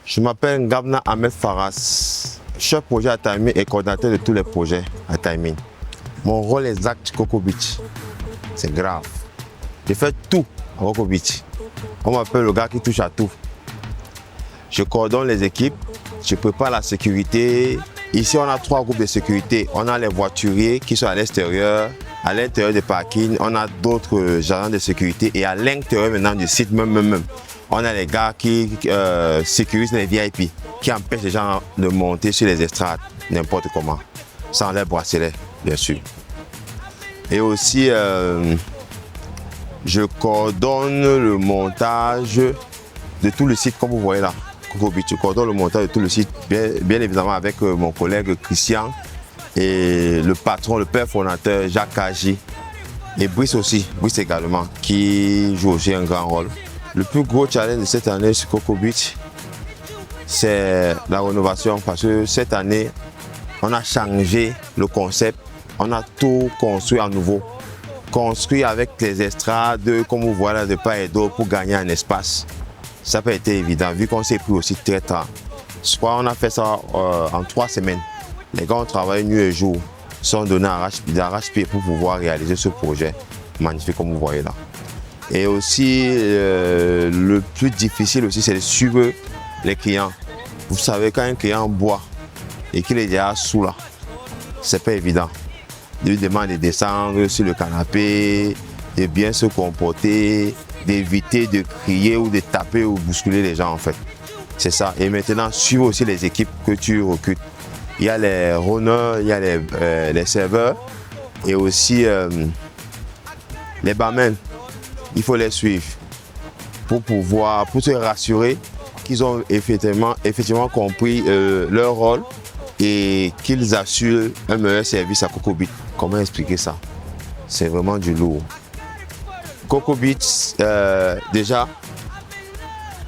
Je m'appelle Ngabna Ahmed Faras, chef projet à Taïmin et coordinateur de tous les projets à Taïmin. Mon rôle exact Coco Beach, c'est grave. Je fais tout à Coco Beach. On m'appelle le gars qui touche à tout. Je coordonne les équipes, je prépare la sécurité. Ici, on a 3 groupes de sécurité. On a les voituriers qui sont à l'intérieur des parkings. On a d'autres agents de sécurité et à l'intérieur maintenant du site même. On a les gars qui sécurisent les VIP, qui empêchent les gens de monter sur les estrades n'importe comment, sans les bracelets, bien sûr. Et aussi, je coordonne le montage de tout le site, comme vous voyez là. Coco Beach, je coordonne le montage de tout le site, bien évidemment avec mon collègue Christian et le patron, le père fondateur Jacques Kaji et Brice également, qui joue aussi un grand rôle. Le plus gros challenge de cette année sur Coco Beach, c'est la rénovation parce que cette année, on a changé le concept, on a tout construit à nouveau. Construit avec les estrades, comme vous voyez là, de part et d'autre pour gagner un espace. Ça n'a pas été évident vu qu'on s'est pris aussi très tard. Je crois qu'on a fait ça en 3 semaines. Les gars ont travaillé nuit et jour, sont donnés d'arrache-pied pour pouvoir réaliser ce projet magnifique comme vous voyez là. Et aussi, le plus difficile aussi, c'est de suivre les clients. Vous savez, quand un client boit et qu'il est déjà sous là, c'est pas évident. Il lui demande de descendre sur le canapé, de bien se comporter, d'éviter de crier ou de taper ou bousculer les gens en fait. C'est ça. Et maintenant, suivre aussi les équipes que tu recrutes. Il y a les runners, il y a les serveurs et aussi les barmen. Il faut les suivre pour se rassurer qu'ils ont effectivement compris leur rôle et qu'ils assurent un meilleur service à Coco Beach. Comment expliquer ça? C'est vraiment du lourd. Coco Beach, déjà,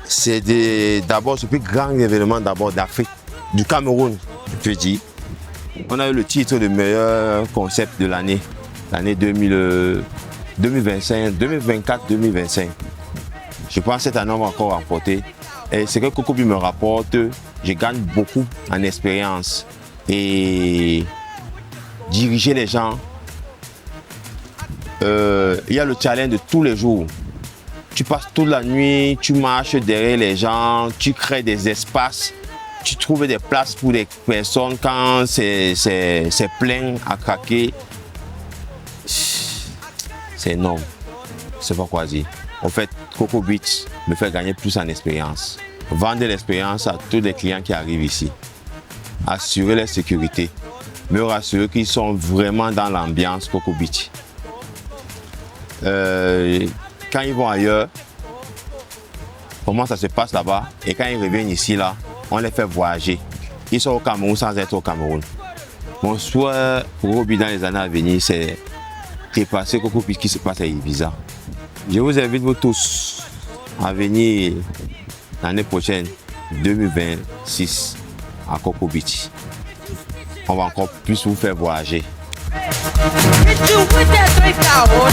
c'est d'abord ce plus grand événement d'Afrique, du Cameroun, je peux dire. On a eu le titre de meilleur concept de l'année 2024-2025. Je pense que cette année, on va encore remporter. Et ce que Coco Beach me rapporte, je gagne beaucoup en expérience. Et diriger les gens, il y a le challenge de tous les jours. Tu passes toute la nuit, tu marches derrière les gens, tu crées des espaces, tu trouves des places pour des personnes quand c'est plein à craquer. C'est énorme. Je ne sais pas quoi dire. En fait, Coco Beach me fait gagner plus en expérience. Vendre l'expérience à tous les clients qui arrivent ici. Assurer la sécurité. Me rassurer qu'ils sont vraiment dans l'ambiance Coco Beach. Quand ils vont ailleurs, comment ça se passe là-bas? Et quand ils reviennent ici, là, on les fait voyager. Ils sont au Cameroun sans être au Cameroun. Mon souhait pour Coco Beach dans les années à venir, c'est dépasser Coco Beach qui se passe à Ibiza. Je vous invite vous tous à venir l'année prochaine, 2026, à Coco Beach. On va encore plus vous faire voyager. Hit you with that 3 power.